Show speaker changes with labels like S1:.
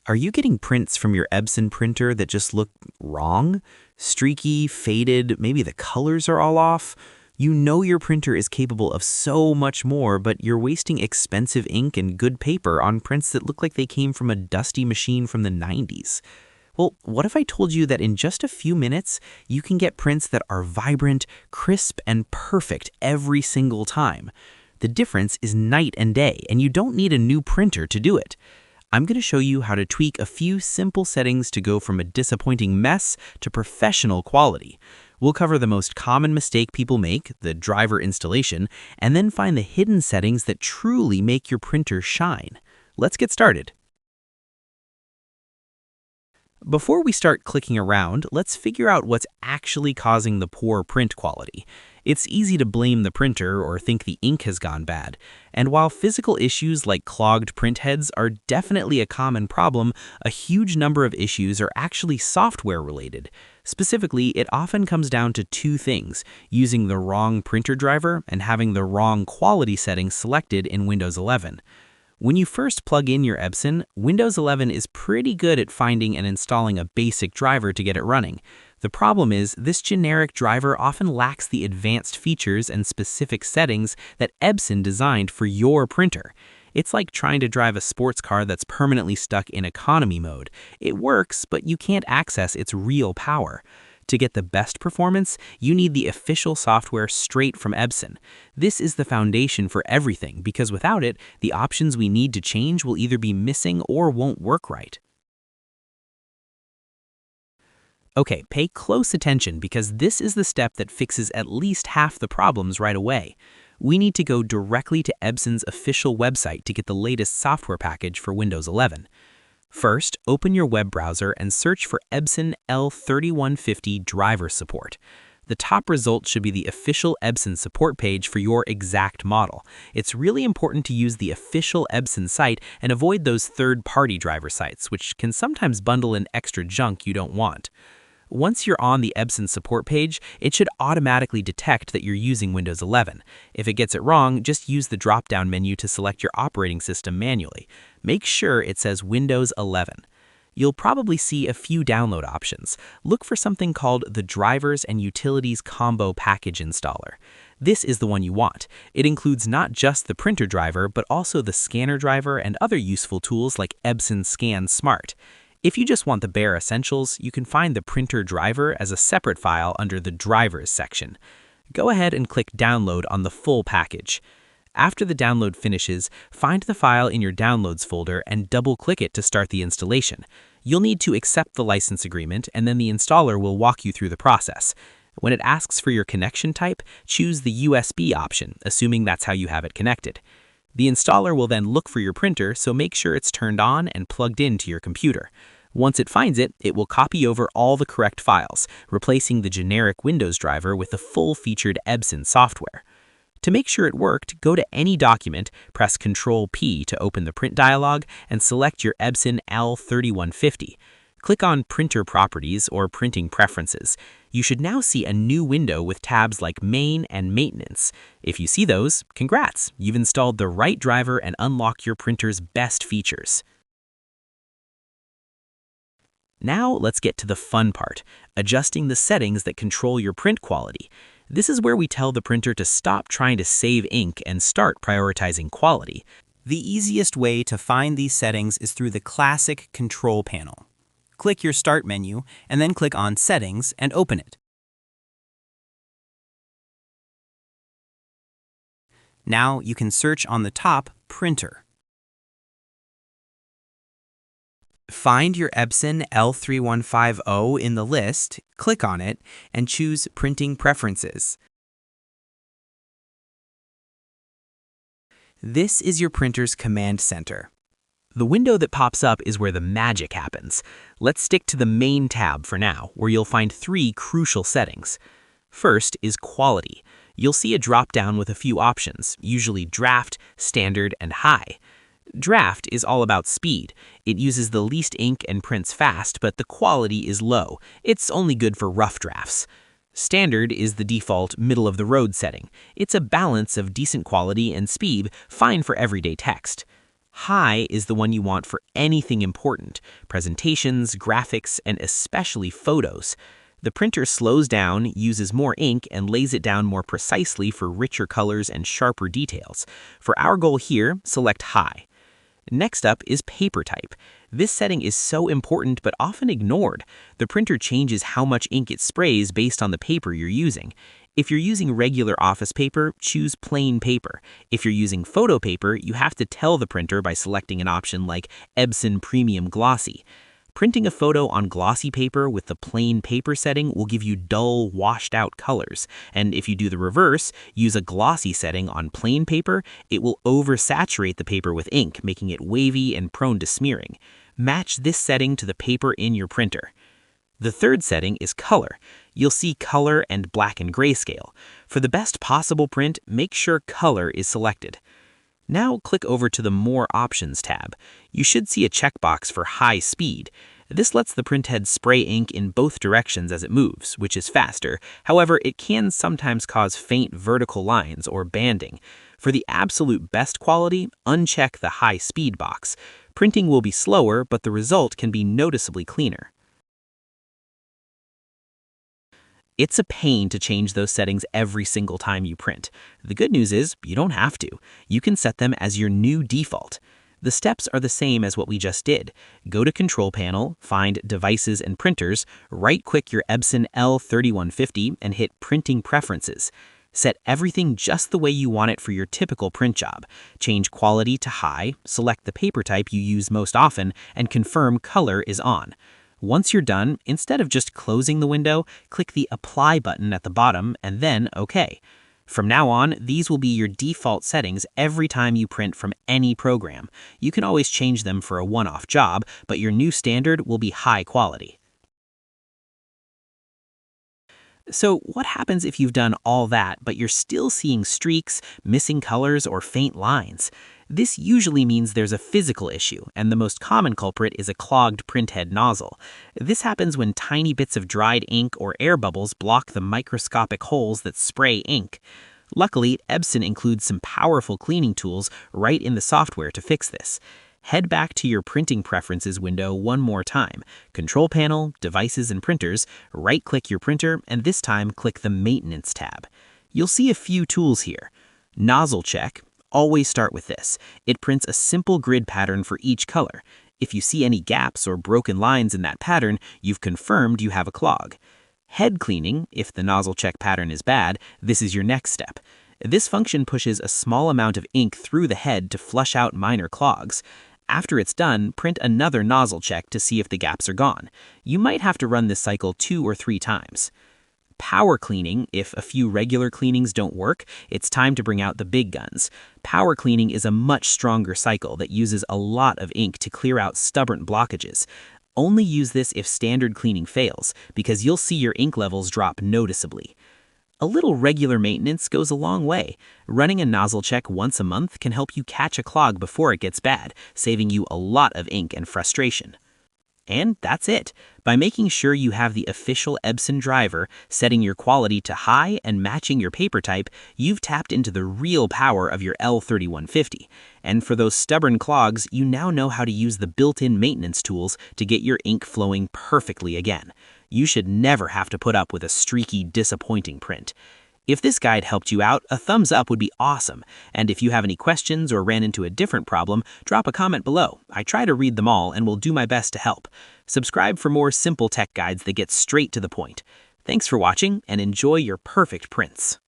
S1: Are you getting prints from your Epson printer that just look wrong? Streaky, faded, maybe the colors are all off? You know your printer is capable of so much more, but you're wasting expensive ink and good paper on prints that look like they came from a dusty machine from the 90s. Well, what if I told you that in just a few minutes, you can get prints that are vibrant, crisp, and perfect every single time? The difference is night and day, and you don't need a new printer to do it. I'm going to show you how to tweak a few simple settings to go from a disappointing mess to professional quality. We'll cover the most common mistake people make, the driver installation, and then find the hidden settings that truly make your printer shine. Let's get started. Before we start clicking around, let's figure out what's actually causing the poor print quality. It's easy to blame the printer or think the ink has gone bad. And while physical issues like clogged printheads are definitely a common problem, a huge number of issues are actually software related. Specifically, it often comes down to two things: using the wrong printer driver and having the wrong quality settings selected in Windows 11. When you first plug in your Epson, Windows 11 is pretty good at finding and installing a basic driver to get it running. The problem is, this generic driver often lacks the advanced features and specific settings that Epson designed for your printer. It's like trying to drive a sports car that's permanently stuck in economy mode. It works, but you can't access its real power. To get the best performance, you need the official software straight from Epson. This is the foundation for everything, because without it, the options we need to change will either be missing or won't work right. Okay, pay close attention because this is the step that fixes at least half the problems right away. We need to go directly to Epson's official website to get the latest software package for Windows 11. First, open your web browser and search for Epson L3150 driver support. The top result should be the official Epson support page for your exact model. It's really important to use the official Epson site and avoid those third-party driver sites, which can sometimes bundle in extra junk you don't want. Once you're on the Epson support page, it should automatically detect that you're using Windows 11. If it gets it wrong, just use the drop-down menu to select your operating system manually. Make sure it says Windows 11. You'll probably see a few download options. Look for something called the Drivers and Utilities Combo Package Installer. This is the one you want. It includes not just the printer driver, but also the scanner driver and other useful tools like Epson Scan Smart. If you just want the bare essentials, you can find the printer driver as a separate file under the Drivers section. Go ahead and click Download on the full package. After the download finishes, find the file in your Downloads folder and double-click it to start the installation. You'll need to accept the license agreement, and then the installer will walk you through the process. When it asks for your connection type, choose the USB option, assuming that's how you have it connected. The installer will then look for your printer, so make sure it's turned on and plugged into your computer. Once it finds it, it will copy over all the correct files, replacing the generic Windows driver with the full-featured Epson software. To make sure it worked, go to any document, press Ctrl-P to open the print dialog, and select your Epson L3150. Click on Printer Properties or Printing Preferences. You should now see a new window with tabs like Main and Maintenance. If you see those, congrats! You've installed the right driver and unlocked your printer's best features. Now let's get to the fun part, adjusting the settings that control your print quality. This is where we tell the printer to stop trying to save ink and start prioritizing quality. The easiest way to find these settings is through the classic control panel. Click your Start menu and then click on Settings and open it. Now you can search on the top Printer. Find your Epson L3150 in the list, click on it, and choose Printing Preferences. This is your printer's command center. The window that pops up is where the magic happens. Let's stick to the Main tab for now, where you'll find three crucial settings. First is Quality. You'll see a drop-down with a few options, usually Draft, Standard, and High. Draft is all about speed. It uses the least ink and prints fast, but the quality is low. It's only good for rough drafts. Standard is the default middle-of-the-road setting. It's a balance of decent quality and speed, fine for everyday text. High is the one you want for anything important: presentations, graphics, and especially photos. The printer slows down, uses more ink, and lays it down more precisely for richer colors and sharper details. For our goal here, select High. Next up is paper type. This setting is so important but often ignored. The printer changes how much ink it sprays based on the paper you're using. If you're using regular office paper, choose plain paper. If you're using photo paper, you have to tell the printer by selecting an option like Epson Premium Glossy. Printing a photo on glossy paper with the plain paper setting will give you dull, washed-out colors. And if you do the reverse, use a glossy setting on plain paper, it will oversaturate the paper with ink, making it wavy and prone to smearing. Match this setting to the paper in your printer. The third setting is color. You'll see color and black and grayscale. For the best possible print, make sure color is selected. Now click over to the More Options tab. You should see a checkbox for high speed. This lets the printhead spray ink in both directions as it moves, which is faster. However, it can sometimes cause faint vertical lines or banding. For the absolute best quality, uncheck the high speed box. Printing will be slower, but the result can be noticeably cleaner. It's a pain to change those settings every single time you print. The good news is you don't have to. You can set them as your new default. The steps are the same as what we just did. Go to Control Panel, find Devices and Printers, right-click your Epson L3150 and hit Printing Preferences. Set everything just the way you want it for your typical print job. Change quality to high, select the paper type you use most often, and confirm color is on. Once you're done, instead of just closing the window, click the Apply button at the bottom and then OK. From now on, these will be your default settings every time you print from any program. You can always change them for a one-off job, but your new standard will be high quality. So what happens if you've done all that, but you're still seeing streaks, missing colors, or faint lines? This usually means there's a physical issue, and the most common culprit is a clogged printhead nozzle. This happens when tiny bits of dried ink or air bubbles block the microscopic holes that spray ink. Luckily, Epson includes some powerful cleaning tools right in the software to fix this. Head back to your Printing Preferences window one more time. Control Panel, Devices and Printers, right-click your printer, and this time click the Maintenance tab. You'll see a few tools here. Nozzle Check. Always start with this. It prints a simple grid pattern for each color. If you see any gaps or broken lines in that pattern, you've confirmed you have a clog. Head cleaning. If the nozzle check pattern is bad, this is your next step. This function pushes a small amount of ink through the head to flush out minor clogs. After it's done, print another nozzle check to see if the gaps are gone. You might have to run this cycle 2 or 3 times. Power cleaning. If a few regular cleanings don't work, it's time to bring out the big guns. Power cleaning is a much stronger cycle that uses a lot of ink to clear out stubborn blockages. Only use this if standard cleaning fails, because you'll see your ink levels drop noticeably. A little regular maintenance goes a long way. Running a nozzle check once a month can help you catch a clog before it gets bad, saving you a lot of ink and frustration. And that's it. By making sure you have the official Epson driver, setting your quality to high, and matching your paper type, you've tapped into the real power of your L3150. And for those stubborn clogs, you now know how to use the built-in maintenance tools to get your ink flowing perfectly again. You should never have to put up with a streaky, disappointing print. If this guide helped you out, a thumbs up would be awesome. And if you have any questions or ran into a different problem, drop a comment below. I try to read them all and will do my best to help. Subscribe for more simple tech guides that get straight to the point. Thanks for watching and enjoy your perfect prints.